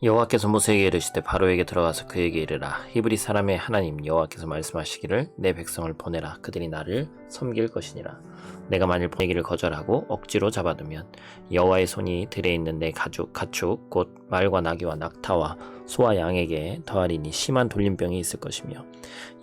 여호와께서 모세에게 이르시되 바로에게 들어가서 그에게 이르라. 히브리 사람의 하나님 여호와께서 말씀하시기를 내 백성을 보내라. 그들이 나를 섬길 것이니라. 내가 만일 보내기를 거절하고 억지로 잡아두면 여호와의 손이 들에 있는 내 가축 곧 말과 나귀와 낙타와 소와 양에게 더하리니 심한 돌림병이 있을 것이며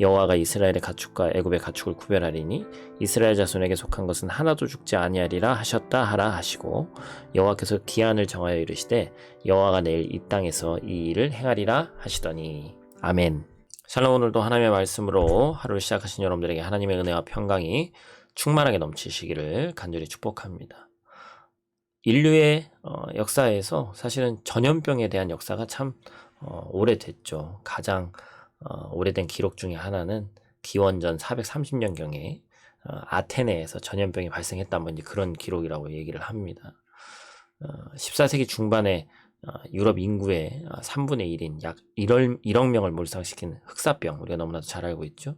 여호와가 이스라엘의 가축과 애굽의 가축을 구별하리니 이스라엘 자손에게 속한 것은 하나도 죽지 아니하리라 하셨다 하라 하시고 여호와께서 기한을 정하여 이르시되 여호와가 내일 이 땅에서 이 일을 행하리라 하시더니 아멘. 샬롬. 오늘도 하나님의 말씀으로 하루를 시작하신 여러분들에게 하나님의 은혜와 평강이 충만하게 넘치시기를 간절히 축복합니다. 인류의 역사에서 사실은 전염병에 대한 역사가 참 오래됐죠. 가장 오래된 기록 중에 하나는 기원전 430년경에 아테네에서 전염병이 발생했다 뭐 그런 기록이라고 얘기를 합니다. 14세기 중반에 유럽 인구의 3분의 1인 약 1억 명을 몰상시킨 흑사병, 우리가 너무나도 잘 알고 있죠.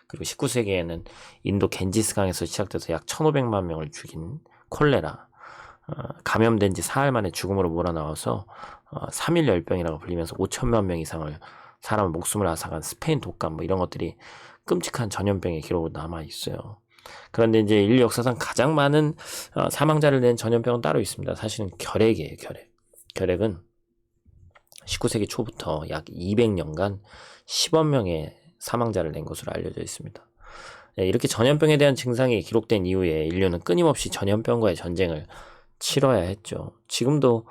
그리고 19세기에는 인도 겐지스강에서 시작돼서 약 1500만 명을 죽인 콜레라, 감염된 지 사흘 만에 죽음으로 몰아나와서 3일 열병이라고 불리면서 5천만 명 이상을 사람의 목숨을 앗아간 스페인 독감 뭐 이런 것들이 끔찍한 전염병의 기록으로 남아 있어요. 그런데 이제 인류 역사상 가장 많은 사망자를 낸 전염병은 따로 있습니다. 사실은 결핵이에요. 결핵은 19세기 초부터 약 200년간 10억 명의 사망자를 낸 것으로 알려져 있습니다. 이렇게 전염병에 대한 증상이 기록된 이후에 인류는 끊임없이 전염병과의 전쟁을 치러야 했죠. 지금도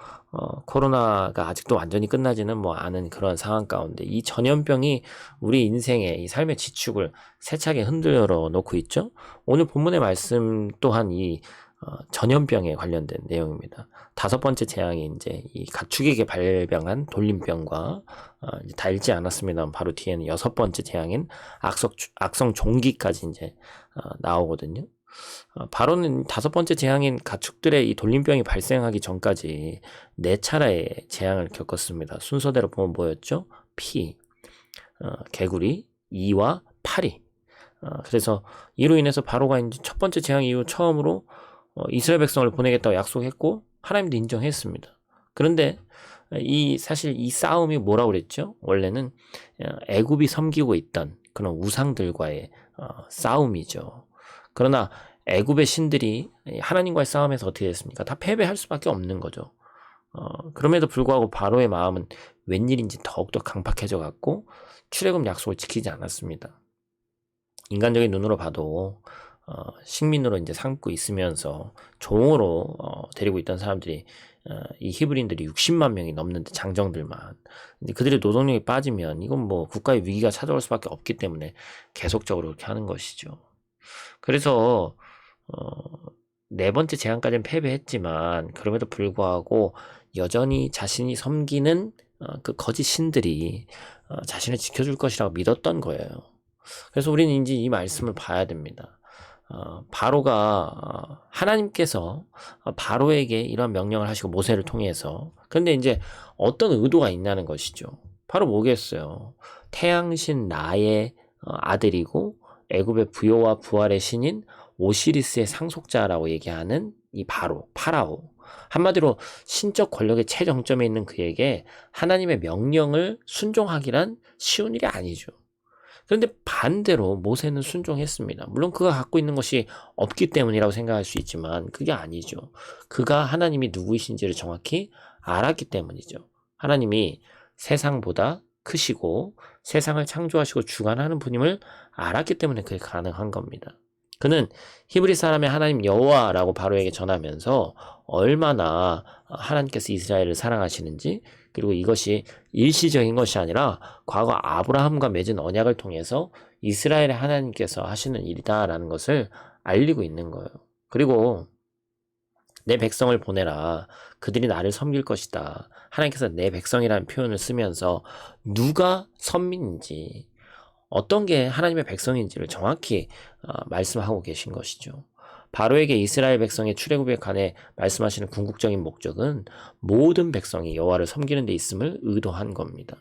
코로나가 아직도 완전히 끝나지는 않은 그런 상황 가운데 이 전염병이 우리 인생의 이 삶의 지축을 세차게 흔들어 놓고 있죠. 오늘 본문의 말씀 또한 이 전염병에 관련된 내용입니다. 5번째 재앙이 이제 이 가축에게 발병한 돌림병과 이제 다 읽지 않았습니다만 바로 뒤에는 6번째 재앙인 악성 종기까지 이제 나오거든요. 바로는 5번째 재앙인 가축들의 이 돌림병이 발생하기 전까지 4차례의 재앙을 겪었습니다. 순서대로 보면 뭐였죠? 피, 개구리, 이와 파리. 그래서 이로 인해서 바로가 이제 첫 번째 재앙 이후 처음으로 이스라엘 백성을 보내겠다고 약속했고 하나님도 인정했습니다. 그런데 사실 이 싸움이 뭐라고 그랬죠? 원래는 애굽이 섬기고 있던 그런 우상들과의 싸움이죠. 그러나 애굽의 신들이 하나님과의 싸움에서 어떻게 됐습니까? 다 패배할 수밖에 없는 거죠. 그럼에도 불구하고 바로의 마음은 웬일인지 더욱더 강팍해져 갖고 출애굽 약속을 지키지 않았습니다. 인간적인 눈으로 봐도 식민으로 이제 삼고 있으면서 종으로 데리고 있던 사람들이 이 히브리인들이 60만 명이 넘는데 장정들만 그들의 노동력이 빠지면 이건 국가의 위기가 찾아올 수밖에 없기 때문에 계속적으로 그렇게 하는 것이죠. 그래서 4번째 재앙까지는 패배했지만 그럼에도 불구하고 여전히 자신이 섬기는 그 거짓 신들이 자신을 지켜줄 것이라고 믿었던 거예요. 그래서 우리는 이제 이 말씀을 봐야 됩니다. 바로가 하나님께서 바로에게 이런 명령을 하시고 모세를 통해서 그런데 이제 어떤 의도가 있냐는 것이죠. 바로 뭐겠어요? 태양신 라의 아들이고 애굽의 부요와 부활의 신인 오시리스의 상속자라고 얘기하는 이 파라오. 한마디로 신적 권력의 최정점에 있는 그에게 하나님의 명령을 순종하기란 쉬운 일이 아니죠. 그런데 반대로 모세는 순종했습니다. 물론 그가 갖고 있는 것이 없기 때문이라고 생각할 수 있지만 그게 아니죠. 그가 하나님이 누구이신지를 정확히 알았기 때문이죠. 하나님이 세상보다 크시고 세상을 창조하시고 주관하는 분임을 알았기 때문에 그게 가능한 겁니다. 그는 히브리 사람의 하나님 여호와라고 바로에게 전하면서 얼마나 하나님께서 이스라엘을 사랑하시는지 그리고 이것이 일시적인 것이 아니라 과거 아브라함과 맺은 언약을 통해서 이스라엘의 하나님께서 하시는 일이다라는 것을 알리고 있는 거예요. 그리고 내 백성을 보내라. 그들이 나를 섬길 것이다. 하나님께서 내 백성이라는 표현을 쓰면서 누가 선민인지 어떤 게 하나님의 백성인지를 정확히 말씀하고 계신 것이죠. 바로에게 이스라엘 백성의 출애굽에 관해 말씀하시는 궁극적인 목적은 모든 백성이 여호와를 섬기는 데 있음을 의도한 겁니다.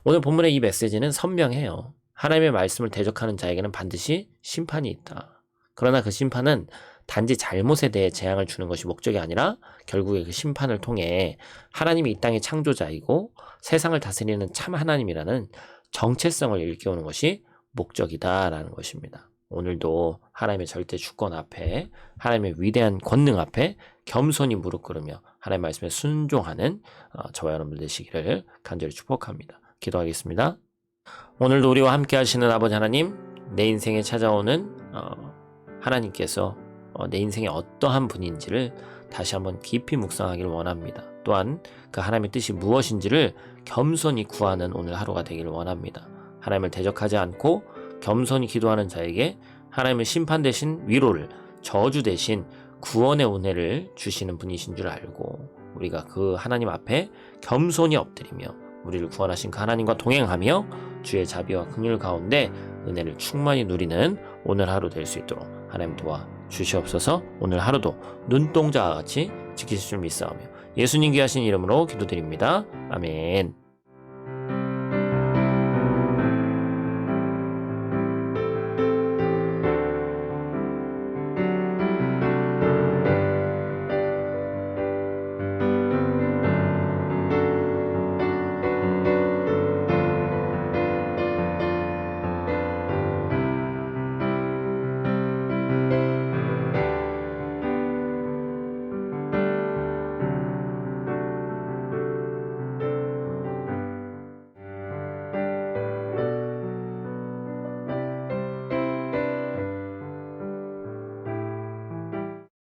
오늘 본문의 이 메시지는 선명해요. 하나님의 말씀을 대적하는 자에게는 반드시 심판이 있다. 그러나 그 심판은 단지 잘못에 대해 재앙을 주는 것이 목적이 아니라 결국에 그 심판을 통해 하나님이 이 땅의 창조자이고 세상을 다스리는 참 하나님이라는 정체성을 일깨우는 것이 목적이다라는 것입니다. 오늘도 하나님의 절대 주권 앞에, 하나님의 위대한 권능 앞에 겸손히 무릎 꿇으며 하나님의 말씀에 순종하는 저와 여러분들 되시기를 간절히 축복합니다. 기도하겠습니다. 오늘도 우리와 함께 하시는 아버지 하나님, 내 인생에 찾아오는 하나님께서 내 인생의 어떠한 분인지를 다시 한번 깊이 묵상하기를 원합니다. 또한 그 하나님의 뜻이 무엇인지를 겸손히 구하는 오늘 하루가 되기를 원합니다. 하나님을 대적하지 않고 겸손히 기도하는 자에게 하나님의 심판 대신 위로를, 저주 대신 구원의 은혜를 주시는 분이신 줄 알고 우리가 그 하나님 앞에 겸손히 엎드리며 우리를 구원하신 그 하나님과 동행하며 주의 자비와 긍휼 가운데 은혜를 충만히 누리는 오늘 하루 될 수 있도록 하나님 도와 주시옵소서. 오늘 하루도 눈동자와 같이 지키실 줄 믿사오며 예수님 귀하신 이름으로 기도드립니다. 아멘.